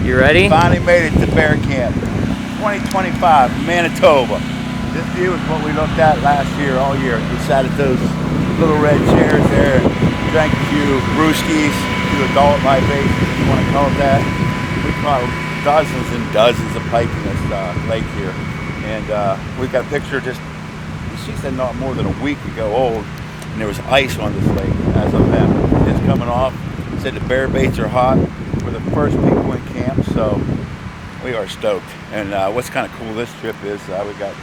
You ready? Finally made it to bear camp. 2025, Manitoba. This view is what we looked at last year, all year. We sat at those little red chairs there and drank a few brewskis, a few adult libations, if you want to call it that. We caught dozens and dozens of pike in this lake here. And we've got a picture just, she said not more than a week ago old, and there was ice on this lake as of then. It's coming off. Said the bear baits are hot. We're the first people in camp, so we are stoked. And what's kind of cool this trip is we got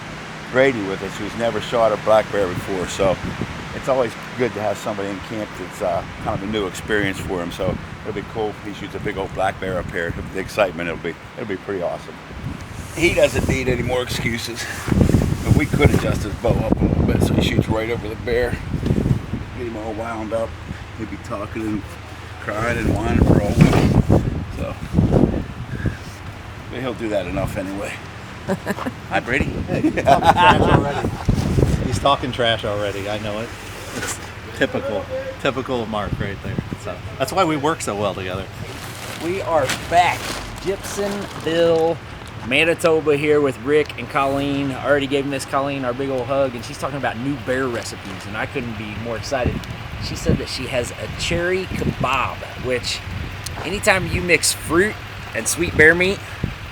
Brady with us, who's never shot a black bear before, so it's always good to have somebody in camp that's kind of a new experience for him. So it'll be cool if he shoots a big old black bear up here. The excitement, it'll be pretty awesome. He doesn't need any more excuses, but we could adjust his bow up a little bit so he shoots right over the bear. Get him all wound up. He'd be talking and crying and whining for all week. So, but he'll do that enough anyway. Hi, Brady. Hey, he's talking trash already. He's talking trash already. I know it. It's typical of Mark right there. So that's why we work so well together. We are back. Gibsonville, Manitoba here with Rick and Colleen. I already gave Miss Colleen our big old hug, and she's talking about new bear recipes, and I couldn't be more excited. She said that she has a cherry kebab, which anytime you mix fruit and sweet bear meat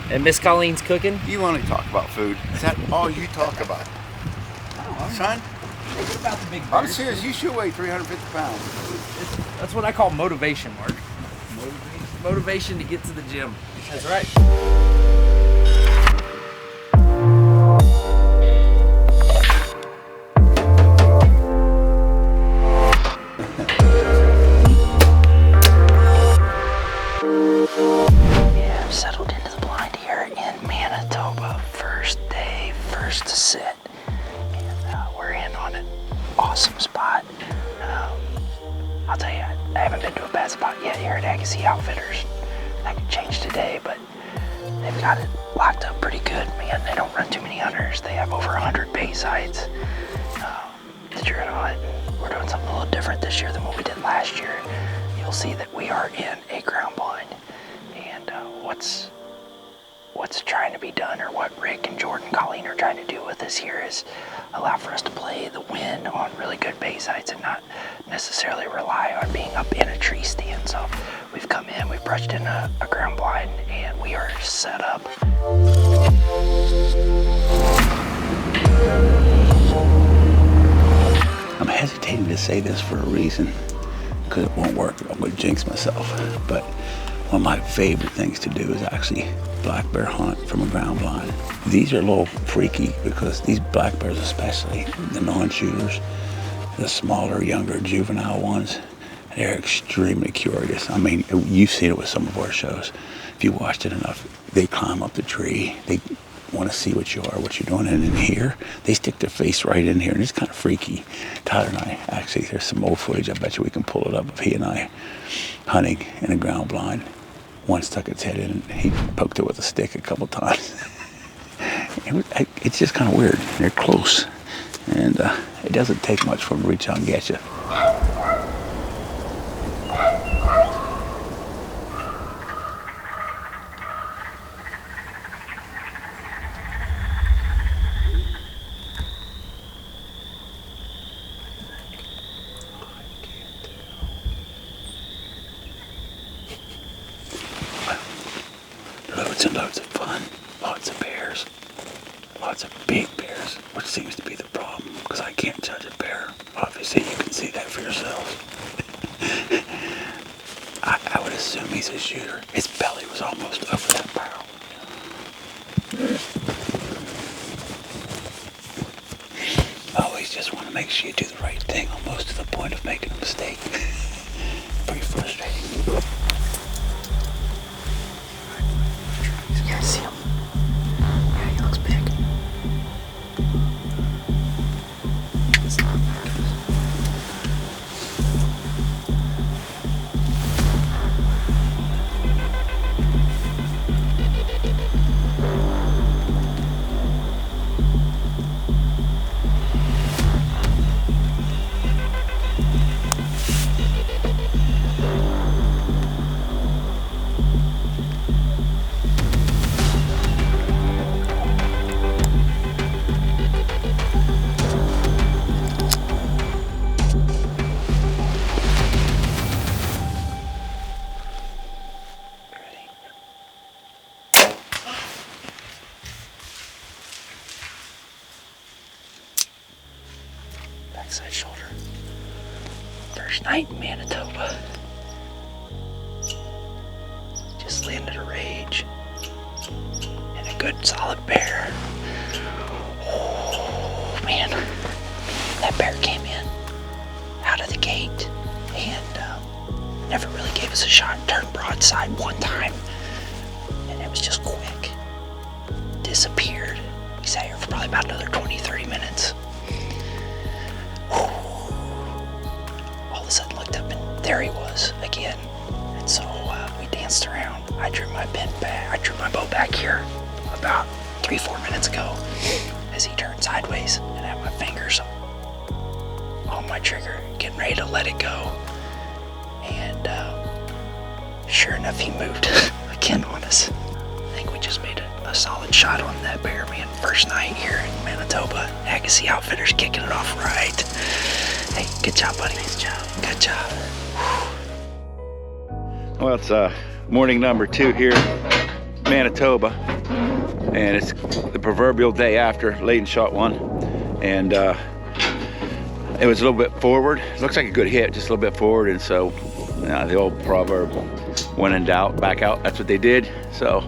and Miss Colleen's cooking. You only talk about food. Is that all you talk about? Oh, son? What about the big bears? I'm serious. You should weigh 350 pounds. That's what I call motivation, Mark. Motivation to get to the gym. That's right. Settled into the blind here in Manitoba. First day, first to sit. And we're in on an awesome spot. I'll tell you, I haven't been to a bad spot yet here at Agassiz Outfitters. That could change today, but they've got it locked up pretty good. Man, they don't run too many hunters. They have over 100 bait sites that you're gonna hunt. We're doing something a little different this year than what we did last year. You'll see that we are in a ground blind. And what's trying to be done, or what Rick and Jordan and Colleen are trying to do with this here, is allow for us to play the wind on really good bait sites and not necessarily rely on being up in a tree stand. So we've come in, we've brushed in a ground blind, and we are set up. I'm hesitating to say this for a reason, because it won't work. I'm going to jinx myself. But one of my favorite things to do is actually black bear hunt from a ground blind. These are a little freaky because these black bears, especially the non-shooters, the smaller, younger, juvenile ones, they're extremely curious. I mean, you've seen it with some of our shows. If you watched it enough, they climb up the tree. They want to see what you are, what you're doing. And in here, they stick their face right in here, and it's kind of freaky. Tyler and I, actually, there's some old footage. I bet you we can pull it up of he and I hunting in a ground blind. One stuck its head in, and he poked it with a stick a couple times. It's just kind of weird. They're close, and it doesn't take much for them to reach out and get you. Loads and loads of fun, lots of bears, lots of big bears, which seems to be the problem, because I can't judge a bear. Obviously, you can see that for yourselves. I would assume he's a shooter. His belly was almost over that barrel. Always just want to make sure you do the right thing, almost to the point of making a mistake. Pretty frustrating. You guys see him? Yeah, he looks big. backside shoulder. First night in Manitoba. Just landed a rage. And a good solid bear. Oh man, that bear came in out of the gate and never really gave us a shot. Turned broadside one time and it was just quick. Disappeared. We sat here for probably about another 20-30 minutes. All of a sudden looked up and there he was again. And so we danced around. I drew my bow back here about 3-4 minutes ago as he turned sideways and had my fingers on my trigger, getting ready to let it go. And sure enough, he moved again on us. I think we just made a solid shot on that bear, man. First night here in Manitoba. Agassiz Outfitters kicking it off right. Hey, good job, buddy. Nice job. Good job. Well, it's morning number 2 here in Manitoba, and it's the proverbial day after. Laden shot one, and it was a little bit forward. Looks like a good hit, just a little bit forward, and so the old proverb, when in doubt, back out. That's what they did. So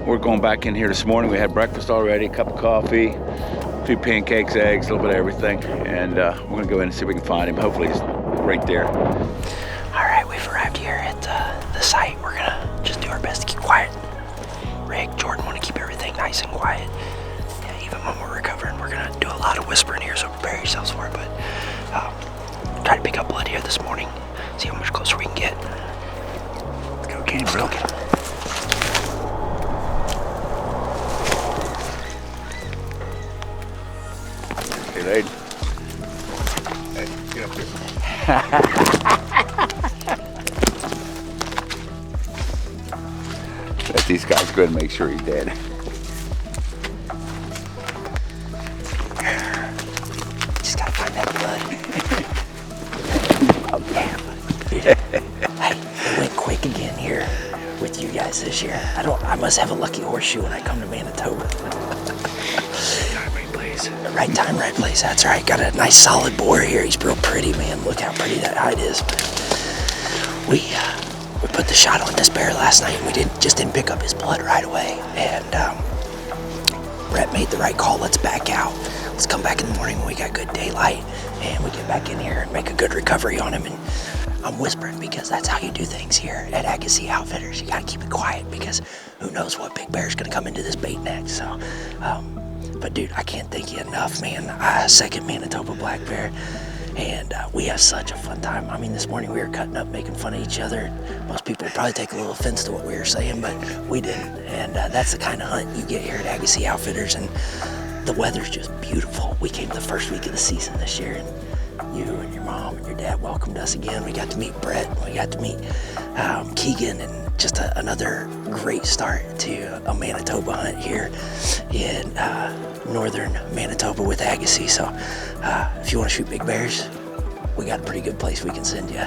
we're going back in here this morning. We had breakfast already, a cup of coffee, a few pancakes, eggs, a little bit of everything, and we're gonna go in and see if we can find him. Hopefully he's right there. All right, we've arrived here at the site. We're gonna just do our best to keep quiet. Rick, Jordan want to keep everything nice and quiet. Yeah, even when we're recovering, we're gonna do a lot of whispering here, so prepare yourselves for it. But try to pick up blood here this morning. See how much closer we can get. Let's go get him, bro. Let's go get him. Hey, Laden. Hey, get up here. Let these guys go ahead and make sure he's dead. Just gotta find that blood. Oh yeah. Hey, it went quick again here with you guys this year. I must have a lucky horseshoe when I come to Manitoba. Right time, right place. That's right. Got a nice solid boar here. He's real pretty, man. Look how pretty that hide is. We put the shot on this bear last night, and we didn't pick up his blood right away. And Brett made the right call. Let's back out. Let's come back in the morning when we got good daylight, and we get back in here and make a good recovery on him. And I'm whispering because that's how you do things here at Agassiz Outfitters. You gotta keep it quiet because who knows what big bear's gonna come into this bait next. So. But dude, I can't thank you enough, man. Second Manitoba black bear, and we have such a fun time. I mean, this morning we were cutting up, making fun of each other. Most people would probably take a little offense to what we were saying, but we didn't. And that's the kind of hunt you get here at Agassiz Outfitters, and the weather's just beautiful. We came the first week of the season this year, and you and your mom and your dad welcomed us again. We got to meet Brett, we got to meet Keegan, and just another great start to a Manitoba hunt here in northern Manitoba with Agassiz. So if you want to shoot big bears, we got a pretty good place we can send you.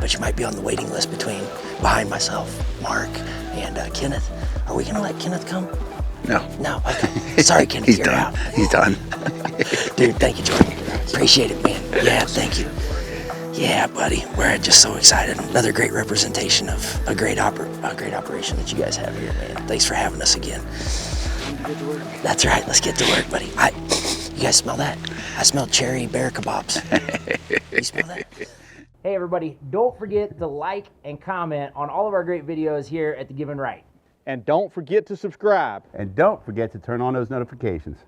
But you might be on the waiting list behind myself, Mark, and Kenneth. Are we gonna let Kenneth come? No. No, okay. Sorry, Kenneth, you're out. He's done. Dude, thank you, Jordan. Appreciate it, man. Yeah, thank you. Yeah, buddy, we're just so excited. Another great representation of a great operation that you guys have here, man. Thanks for having us again. That's right. Let's get to work, buddy. You guys smell that? I smell cherry bear kebabs. You smell that? Hey everybody, don't forget to like and comment on all of our great videos here at The Give and Right. And don't forget to subscribe. And don't forget to turn on those notifications.